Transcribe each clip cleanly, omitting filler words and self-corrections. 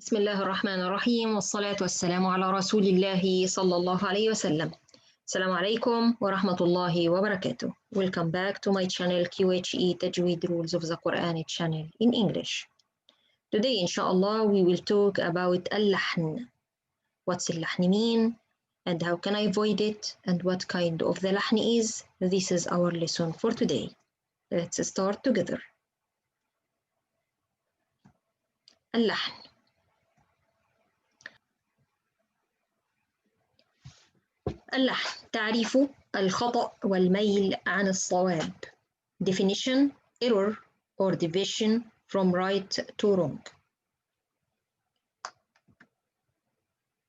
بسم الله الرحمن الرحيم والصلاة والسلام على رسول الله صلى الله عليه وسلم. السلام عليكم ورحمة الله وبركاته. Welcome back to my channel QHE Tajweed Rules of the Qur'an channel in English. Today inshallah we will talk about اللحن. What's اللحن mean and how can I avoid it and what kind of the لحن is. This is our lesson for today. Let's start together. اللحن. اللحن تعريف الخطأ والميل عن الصواب. Definition: error or deviation from right to wrong.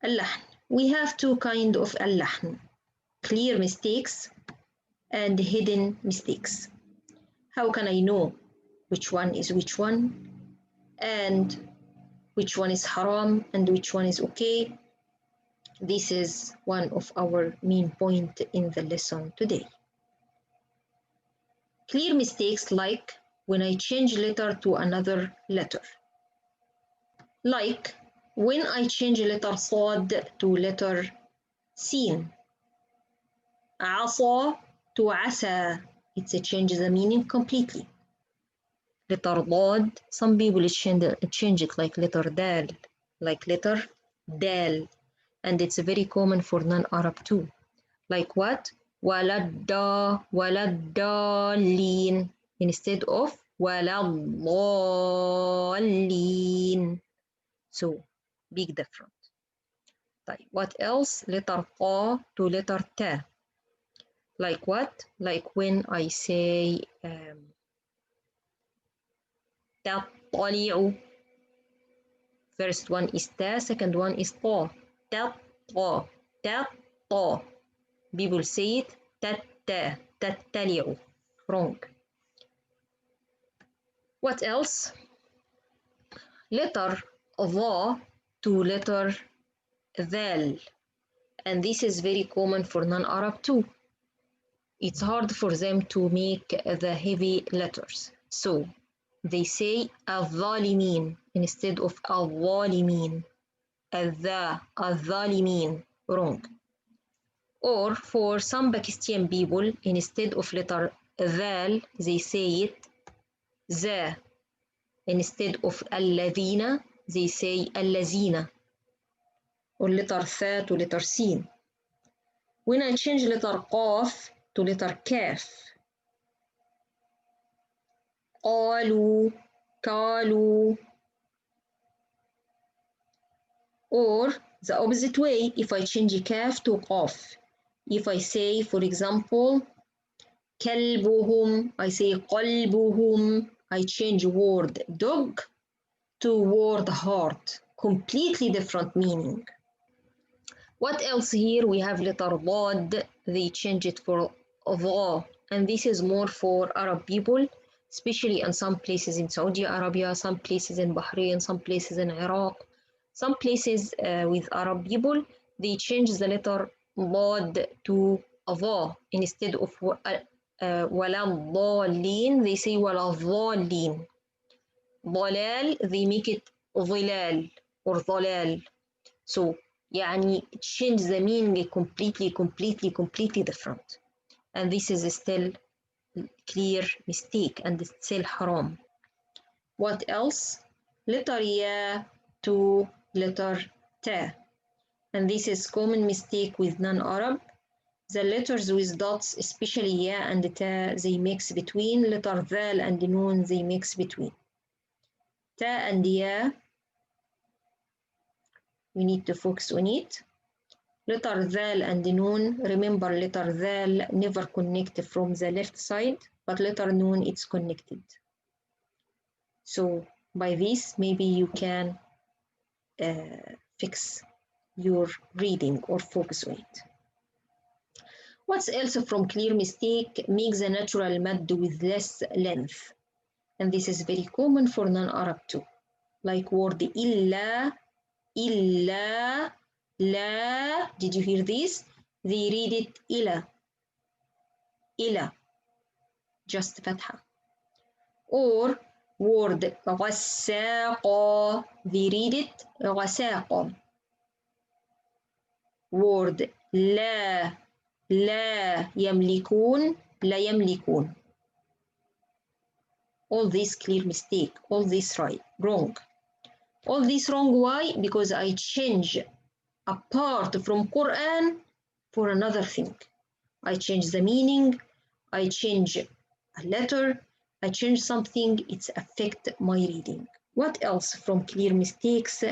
اللحن. We have two kinds of اللحن: clear mistakes and hidden mistakes. How can I know which one is which one and which one is haram and which one is okay? This is one of our main points in the lesson today. Clear mistakes like when I change letter to another letter. Like when I change letter صاد to letter سين. عصا to عسى. It's a change the meaning completely. Letter ضاد, some people change it like letter دال, like letter دال. And it's very common for non-Arab too. Like what? وَلَا-الضَّالِّينَ instead of وَلَا-الضَّالِّينَ. So, big difference. What else? Letter qa to letter ta. Like what? Like when I say تَطَّلِعُ. First one is ta, second one is ta. تَطَّى, تَطَّى. People say it تَتَّى, تَتَّلِعُ. Wrong. What else? Letter ظا to letter ذال. And this is very common for non-Arab too. It's hard for them to make the heavy letters. So they say الظالمين instead of الظالمين. الظالمين. Wrong. Or for some Pakistani people, instead of letter ذال, they say it ذا. Instead of الذين, they say الذين. Or letter ثا to letter سين. When I change letter قاف to letter كاف. قالوا, قالوا. Or the opposite way, if I change كاف to قاف. If I say, for example, كلبهم, I say قلبهم. I change word dog to word heart. Completely different meaning. What else here? We have letter ضاد. They change it for ظا. And this is more for Arab people, especially in some places in Saudi Arabia, some places in Bahrain, some places in Iraq. Some places with Arab people, they change the letter ضاد to ظا instead of ولا الضالين, they say ولا الضالين. ضلال, they make it ظلال or ضلال. So يعني change the meaning completely different. And this is still clear mistake and still haram. What else? Letter ya to letter ta. And this is common mistake with non-Arab. The letters with dots, especially ya and ta, they mix between. Letter ذال and noon, they mix between. Ta and ya, we need to focus on it. Letter ذال and noon, remember letter ذال never connect from the left side, but letter noon it's connected. So by this, maybe you can fix your reading or focus on it. What's else from clear mistake? Make the natural mad with less length. And this is very common for non-Arab too. Like word إلا, إلا, لا. Did you hear this? They read it إلا, إلا. Just fatha. Or word غساقا, they read it غساقا. word لا يملكون, لا يملكون. all this clear mistake, all this wrong. All this wrong, why? Because I change a part from Quran for another thing. I change the meaning, I change a letter, I change something, it's affect my reading. What else from clear mistakes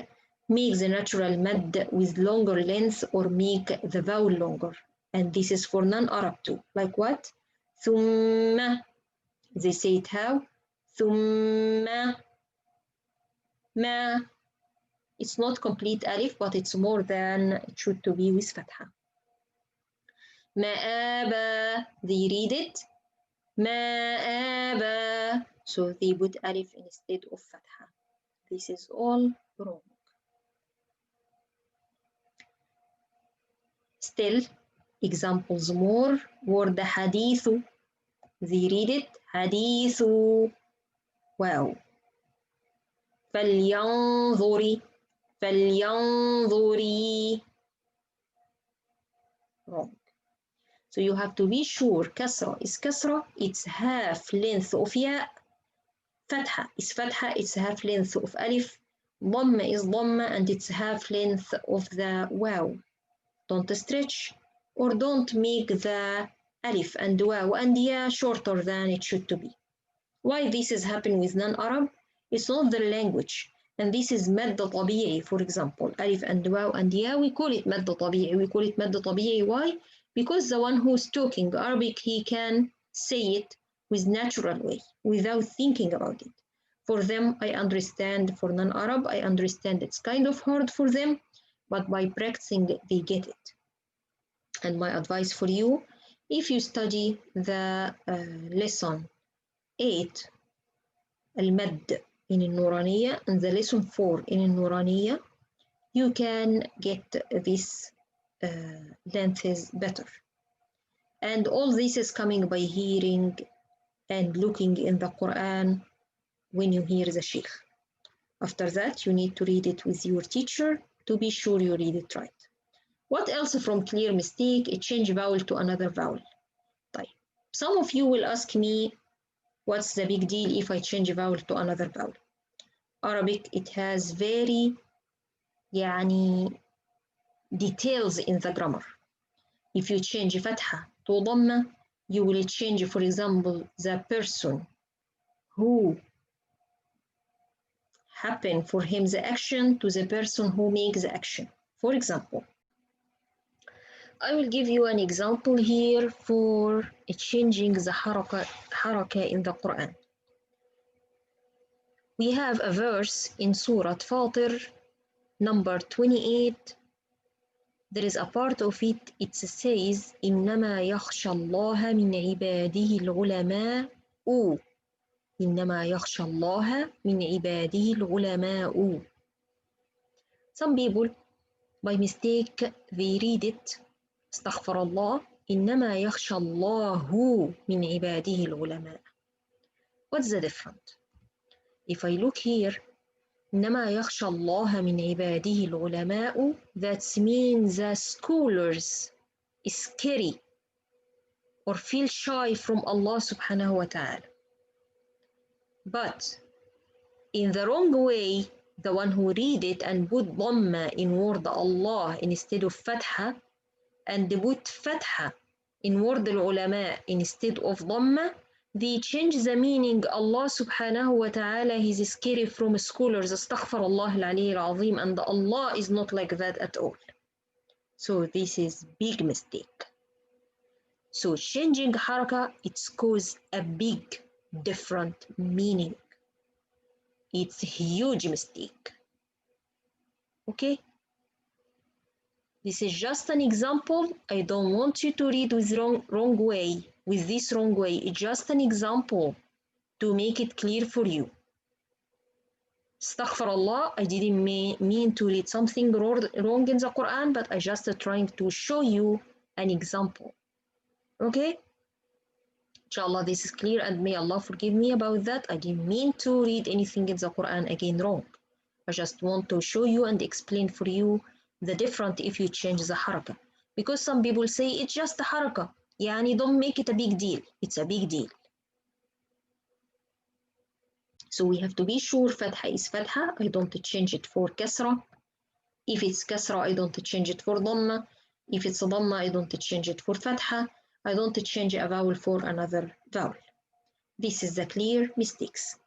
make the natural mad with longer length or make the vowel longer? And this is for non-Arab too. Like what? ثم. They say it how? ثم ما. It's not complete alif, but it's more than it should to be with fatha. مآبا, they read it مآبا, so they put alif instead of fatha. This is all wrong. Still, examples more. Word حديث, they read it حديث. Wow. فلينظري, فلينظري. Wrong. So you have to be sure kasra is kasra, it's half length of ya. Fatha is fatha, it's half length of alif. Dhamma is dhamma, and it's half length of the waw. Don't stretch or don't make the alif and waw and ya shorter than it should to be. Why this is happening with non-Arab? It's not the language. And this is مد طبيعي, for example. Alif and waw and ya, we call it مد طبيعي. We call it مد طبيعي. Why? Because the one who's talking Arabic, he can say it with natural way, without thinking about it. For them, I understand. For non-Arab, I understand it's kind of hard for them, but by practicing, they get it. And my advice for you, if you study the lesson 8, Al-Mad in Al-Nuraniya, and the lesson 4 in Al-Nuraniya, you can get this length better. And all this is coming by hearing and looking in the Quran when you hear the Sheikh. After that, you need to read it with your teacher to be sure you read it right. What else from clear mistake? A change vowel to another vowel. Some of you will ask me, what's the big deal if I change a vowel to another vowel? Arabic, it has very details in the grammar. If you change fatha to dhamma, you will change, for example, the person who happen for him the action to the person who makes the action. For example, I will give you an example here for changing the haraka in the Quran. We have a verse in Surah Fatir, number 28. There is a part of it, it says, إِنَّمَا يَخْشَى اللَّهَ مِنْ عِبَادِهِ الْعُلَمَاءُ. إِنَّمَا يَخْشَى اللَّهَ مِنْ عِبَادِهِ الْعُلَمَاءُ. Some people, by mistake, they read it, استغفر الله, إِنَّمَا يَخْشَى اللَّهُ مِنْ عِبَادِهِ الْعُلَمَاءُ. What's the difference? If I look here, إنما يخشى الله من عباده العلماء, that means the scholars is scary or feel shy from Allah subhanahu wa ta'ala. But in the wrong way, the one who read it and put dhamma in word Allah instead of fatha, and put fatha in word al-ulama instead of dhamma, they change the meaning. Allah subhanahu wa ta'ala is scary from scholars, astaghfirullah al-ali al-azim, and Allah is not like that at all. So this is big mistake. So changing haraka, it's cause a big different meaning. It's a huge mistake. Okay? This is just an example. I don't want you to read with wrong way, with this wrong way. It's just an example to make it clear for you. Astaghfirullah, I didn't mean to read something wrong in the Quran, but I just trying to show you an example. Okay? Inshallah, this is clear, and may Allah forgive me about that. I didn't mean to read anything in the Quran again wrong. I just want to show you and explain for you the difference if you change the harakah. Because some people say it's just a harakah. Yani don't make it a big deal. It's a big deal. So we have to be sure fatha is fatha. I don't change it for kasra. If it's kasra, I don't change it for dhamma. If it's dhamma, I don't change it for fatha. I don't change a vowel for another vowel. This is the clear mistakes.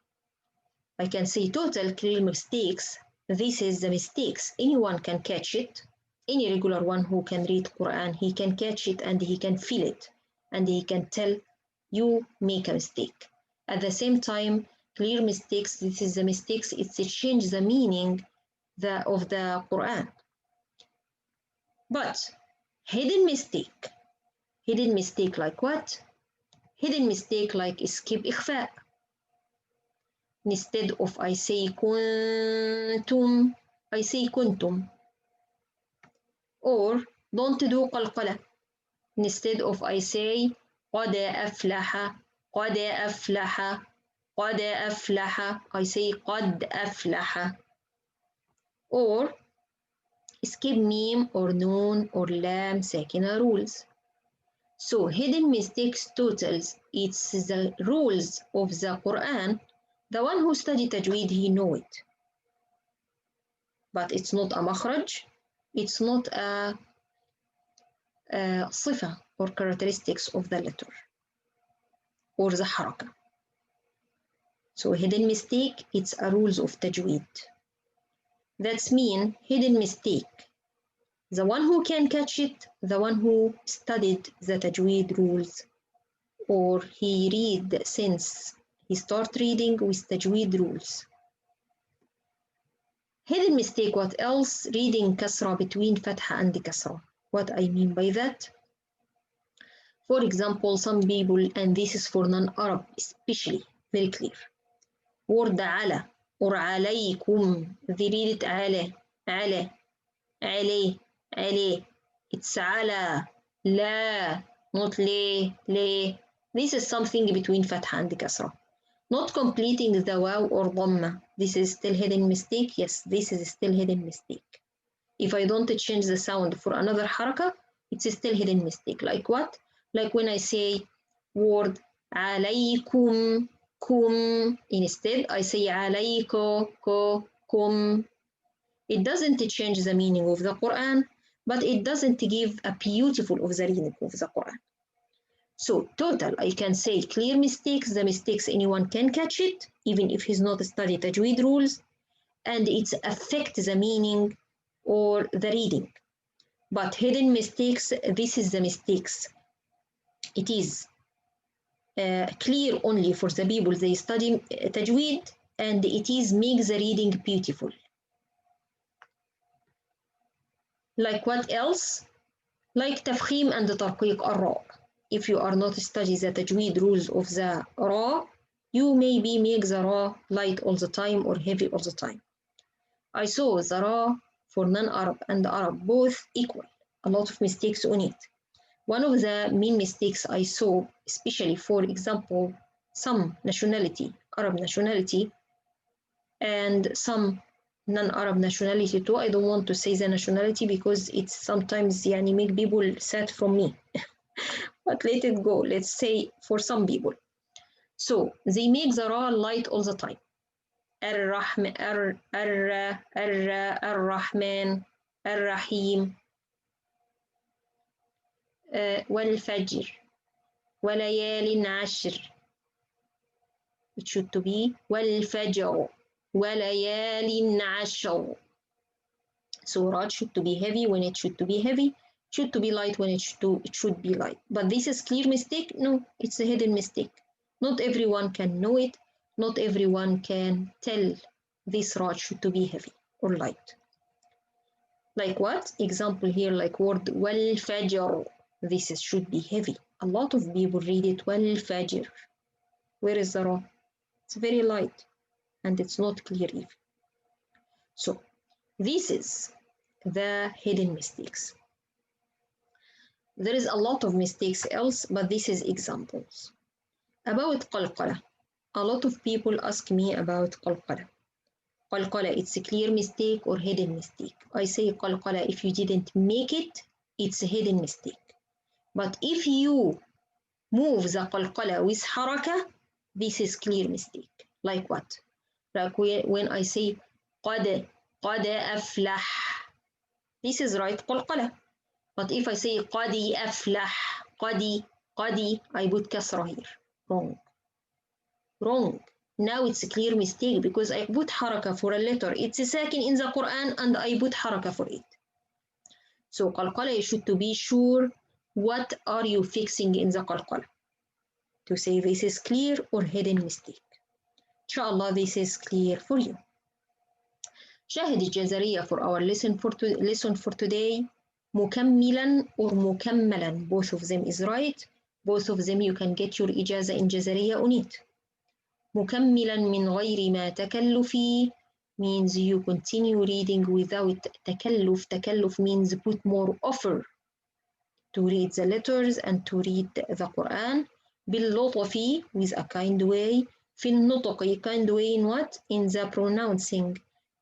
I can say total clear mistakes. This is the mistakes. Anyone can catch it. Any regular one who can read Quran, he can catch it and he can feel it. And he can tell you make a mistake. At the same time, clear mistakes, this is the mistakes, it's to change the meaning of the Quran. But hidden mistake like what? Hidden mistake like skip إخفاء. Instead of I say كنتم, I say كنتم. Or don't do قلقلة. Instead of I say قد أفلح, قد أفلح, قد أفلح, I say قد أفلح. Or skip meme or noon or lam sakina rules. So hidden mistakes totals, it's the rules of the Quran. The one who studied Tajweed, he know it. But it's not a makhraj, it's not a صفة or characteristics of the letter or the harakah. So hidden mistake, it's a rules of Tajweed. That's mean hidden mistake. The one who can catch it, the one who studied the Tajweed rules, or he read since he start reading with Tajweed rules. Hidden mistake, what else? Reading kasra between fatha and kasra. What I mean by that? For example, some people, and this is for non-Arab especially, very clear. Word ala or alaykum, they read it ala, ala, ale, ale. It's ala, la, not le, le. This is something between fatha and kasra. Not completing the waw or dhamma. This is still hidden mistake. Yes, this is still hidden mistake. If I don't change the sound for another harakah, it's still hidden mistake. Like what? Like when I say word alaykum, kum, instead I say alayko, ko, kum. It doesn't change the meaning of the Quran, but it doesn't give a beautiful of the reading of the Quran. So total, I can say clear mistakes, the mistakes anyone can catch it, even if he's not studied Tajweed rules, and it affects the meaning or the reading. But hidden mistakes, this is the mistakes. It is clear only for the people they study Tajweed, and it is make the reading beautiful. Like what else? Like tafkhim and tarqiq ar-ra. If you are not studying the Tajweed rules of the ra, you maybe make the ra light all the time or heavy all the time. I saw the ra for non-Arab and Arab both equal. A lot of mistakes on it. One of the main mistakes I saw, especially for example, some nationality, Arab nationality, and some non-Arab nationality too. I don't want to say the nationality because it's sometimes make people sad from me. But let it go. Let's say for some people. So they make the ra light all the time. Ar-Rahman, Ar-Rahman, Ar-Rahim, wal-Fajr, walayalin ashr. It should to be wal-Fajr, walayalin ashr. So ra should to be heavy when it should to be heavy, should to be light when it should be light. But this is clear mistake? No, it's a hidden mistake. Not everyone can know it. Not everyone can tell this ra should to be heavy or light. Like what? Example here, like word wal fajr. This should be heavy. A lot of people read it wal fajr. Where is the ra? It's very light and it's not clear even. So this is the hidden mistakes. There is a lot of mistakes else, but this is examples. About qalqala. A lot of people ask me about qalqala. Qalqala, it's a clear mistake or hidden mistake. I say qalqala, if you didn't make it, it's a hidden mistake. But if you move the qalqala with haraka, this is clear mistake. Like what? Like when I say qad aflah, this is right qalqala. But if I say qadi aflah, qadi, I put kasra here. Wrong. Wrong. Now it's a clear mistake because I put haraka for a letter. It's a sakin in the Quran and I put haraka for it. So qalqala, you should to be sure what are you fixing in the qalqala to say this is clear or hidden mistake. Inshallah, this is clear for you. شاهد الجزرية for our lesson for today. مكملا or مكملا, both of them is right. Both of them you can get your إجازة in جزرية on it. مكملا من غير ما تكلف means you continue reading without تكلف. تكلف means put more offer to read the letters and to read the Quran. باللطف with a kind way. في النطق, kind way in what? In the pronouncing.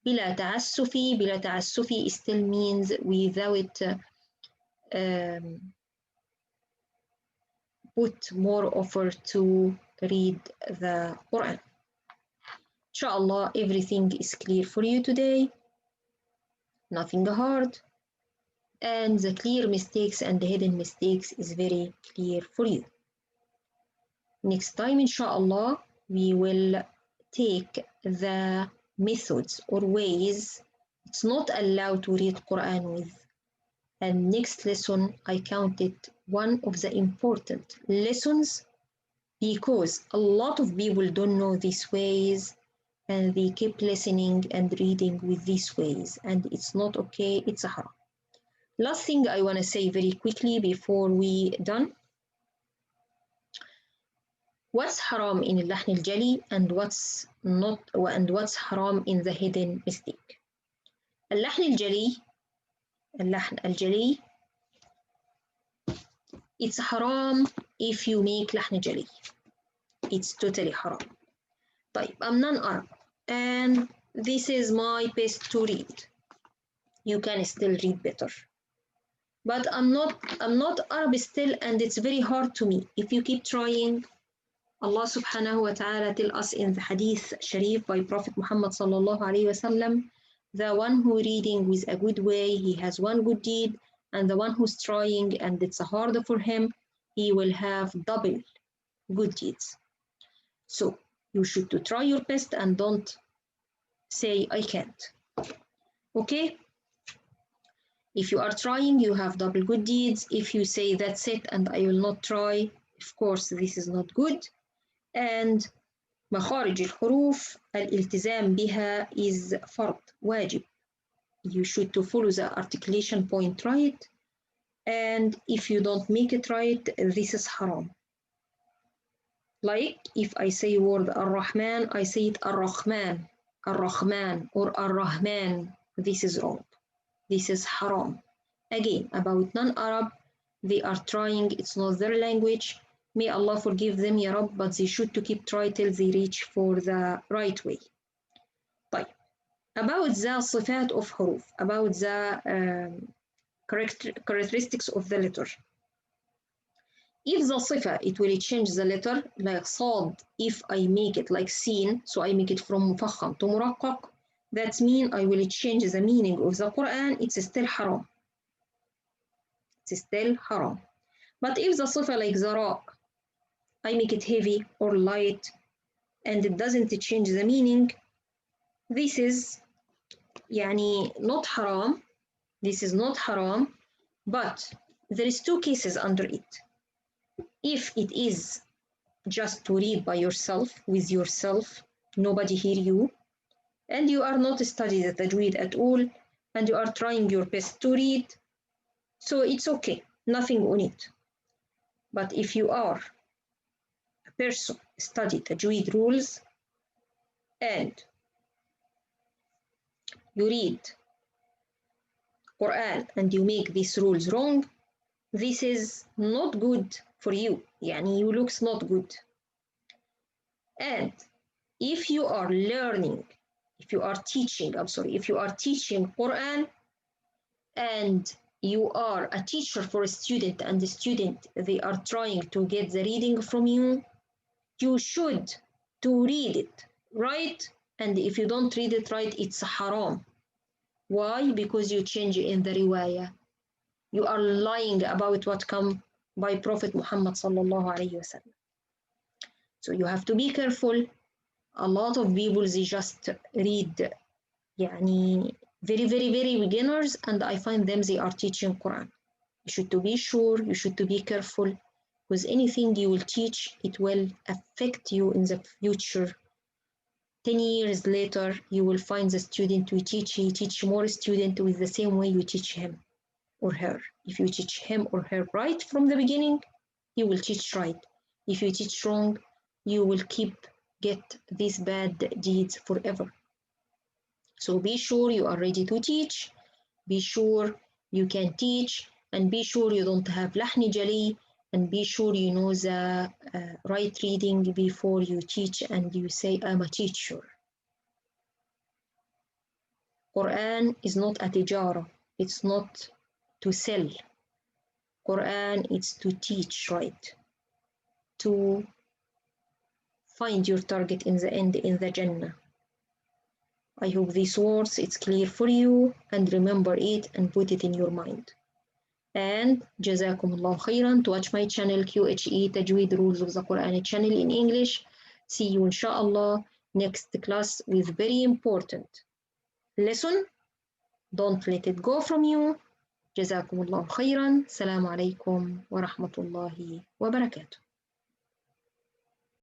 بلا تعسف. بلا تعسف still means without put more offer to read the Quran. Inshallah, everything is clear for you today. Nothing hard. And the clear mistakes and the hidden mistakes is very clear for you. Next time, inshallah, we will take the methods or ways it's not allowed to read Quran with. And next lesson, I counted one of the important lessons because a lot of people don't know these ways and they keep listening and reading with these ways, and it's not okay, it's a haram. Last thing I want to say very quickly before we done. What's haram in اللحن الجلي and what's not, and what's haram in the hidden mistake. اللحن الجلي, اللحن الجلي, it's haram if you make لحن جلي. It's totally haram. طيب, I'm non-Arab and this is my best to read. You can still read better. But I'm not Arab still, and it's very hard to me. If you keep trying, Allah subhanahu wa ta'ala tell us in the hadith sharif by Prophet Muhammad sallallahu alayhi wa sallam, the one who reading with a good way, he has one good deed, and the one who's trying and it's harder for him, he will have double good deeds. So you should to try your best and don't say I can't. Okay? If you are trying, you have double good deeds. If you say that's it and I will not try, of course this is not good. And مخارج الحروف الالتزام بها is فرض, واجب. You should to follow the articulation point right. And if you don't make it right, this is haram. Like if I say word Ar-Rahman, I say it Ar-Rahman, Ar-Rahman or Ar-Rahman. This is wrong. This is haram. Again, about non-Arab, they are trying, it's not their language. May Allah forgive them, Ya Rabb, but they should to keep trying till they reach for the right way. طيب. About the صفات of حروف, about the characteristics of the letter. If the صفة, it will change the letter, like صاد, if I make it like سين, so I make it from مفخم to مرقق, that means I will change the meaning of the Quran, it's still haram. It's still haram. But if the صفة like ذراء, I make it heavy or light, and it doesn't change the meaning, this is يعني not haram. This is not haram, but there is two cases under it. If it is just to read by yourself, with yourself, nobody hear you, and you are not studying the Tajweed at all, and you are trying your best to read, so it's okay, nothing on it. But if you are a person study Tajweed rules, and you read Quran and you make these rules wrong, this is not good for you. يعني you looks not good. And if you are learning, if you are teaching Quran, and you are a teacher for a student, and the student, they are trying to get the reading from you, you should to read it right. And if you don't read it right, it's haram. Why? Because you change in the riwayah. You are lying about what come by Prophet Muhammad sallallahu alaihi wasallam. So you have to be careful. A lot of people, they just read يعني very, very, very beginners, and I find them, they are teaching Quran. You should to be sure, you should to be careful, because anything you will teach, it will affect you in the future. 10 years later, you will find the student you teach, he teach more student with the same way you teach him or her. If you teach him or her right from the beginning, he will teach right. If you teach wrong, you will get these bad deeds forever. So be sure you are ready to teach, be sure you can teach, and be sure you don't have lahni jali, and be sure you know the right reading before you teach and you say, I'm a teacher. Quran is not a tijara, it's not to sell. Quran is to teach right, to find your target in the end, in the Jannah. I hope these words, it's clear for you, and remember it and put it in your mind. And Jazakumullah khairan. To watch my channel QHE Tajweed Rules of the Quran channel in English. See you inshallah next class with very important lesson. Don't let it go from you. Jazakumullah khairan. Assalamu alaikum wa rahmatullahi wa barakatuh.